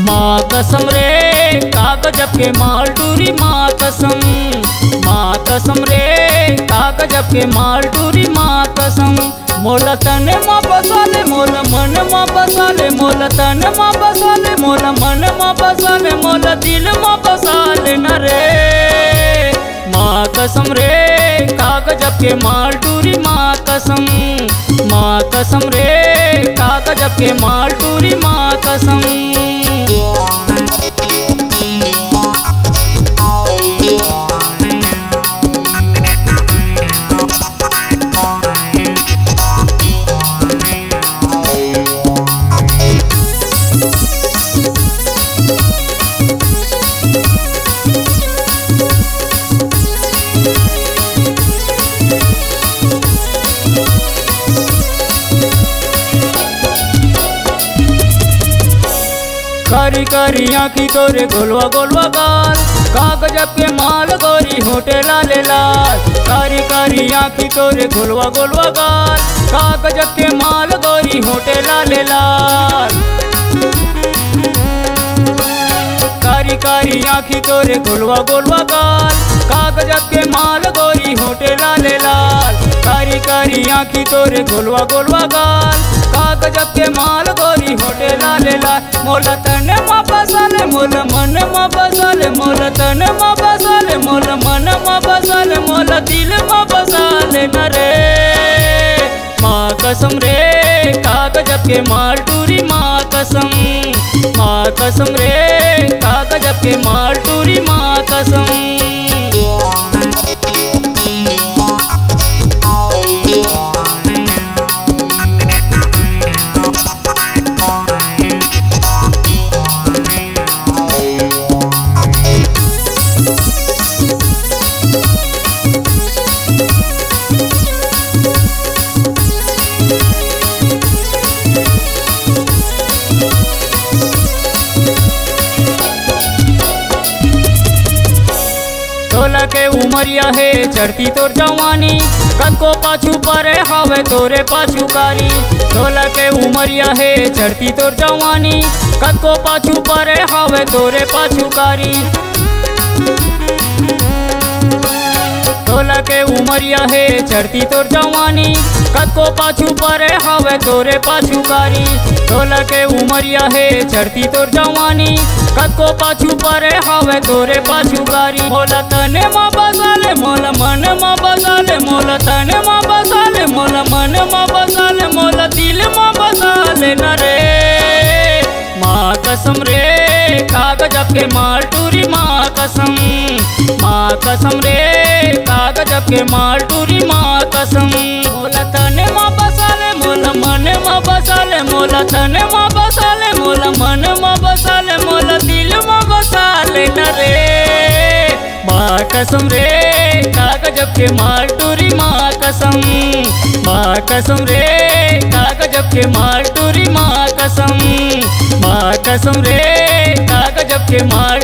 माँ कसम रे कागजब के माल टूरी माँ कसम, माँ कसम रे कागजब के माल टूरी माँ कसम। मोला तन माँ बसाले मोला मन माँ बसाले, मोला तन माँ बसाले मोला मन माँ बसाले, मोला दिल माँ बसाले न रे। माँ कसम रे कागजब के माल टूरी माँ कसम, माँ कसम रे कागजब के माल टूरी माँ कसम। कारी कारी आँखी तोरे गोलवा गोलवा गाल, कागजब के माल गोरी होटे लाले लाल। कारी कारी आँखी तोरे गोलवा गोलवा गाल, कागजब के माल गोरी होटे लाले लाल। कारी कारी आँखी तोरे गोलवा गोलवा गाल, कागजब के माल गोरी होटे लाले लाल। कारी कारी आँखी तोरे गोलवा गोलवा गाल, कागजब के माल गोरी होटे लाले लाल। मोला तन माँ बसाले मोला मन माँ बसाले, मोला तन माँ बसाले मोला मन माँ बसाले, मोला दिल माँ बसाले न रे। माँ कसम रे कागजब के माल टूरी माँ कसम, माँ कसम रे कागजब के माल टूरी माँ कसम। सोलह के उमरिया है चढ़ती तोर जवानी, कनको पाछू परे हवे तोरे पाछू कारी। 16 के उमरिया है चढ़ती तोर जवानी, कनको पाछू परे हवे तोरे पाछू कारी। 16 के उमरिया है चढ़ती तोर जवानी, कनको पाछू परे हवे तोरे पाछू कारी। 16 के उमरिया है चढ़ती तोर जवानी, कनको पाछू परे हवे तोरे पाछू कारी। मोला तने माँ बसाले मोला मन माँ बसाले, मोला तने माँ बसाले मोला मन माँ बसाले, मोला दिल माँ बसाले न रे। माँ कसम रे कागजब के माल टूरी माँ कसम, माँ कसम रे कागजब के माल टूरी माँ कसम। मोला तने माँ बसाले मोला मन माँ बसाले, मोला तने माँ बसाले मोला मन माँ बसाले, मोला दिल माँ बसाले न रे। माँ कसम रे कागजब के माल टूरी माँ कसम, माँ कसम रे कागजब के माल टूरी माँ कसम, माँ कसम रे कागजब के माल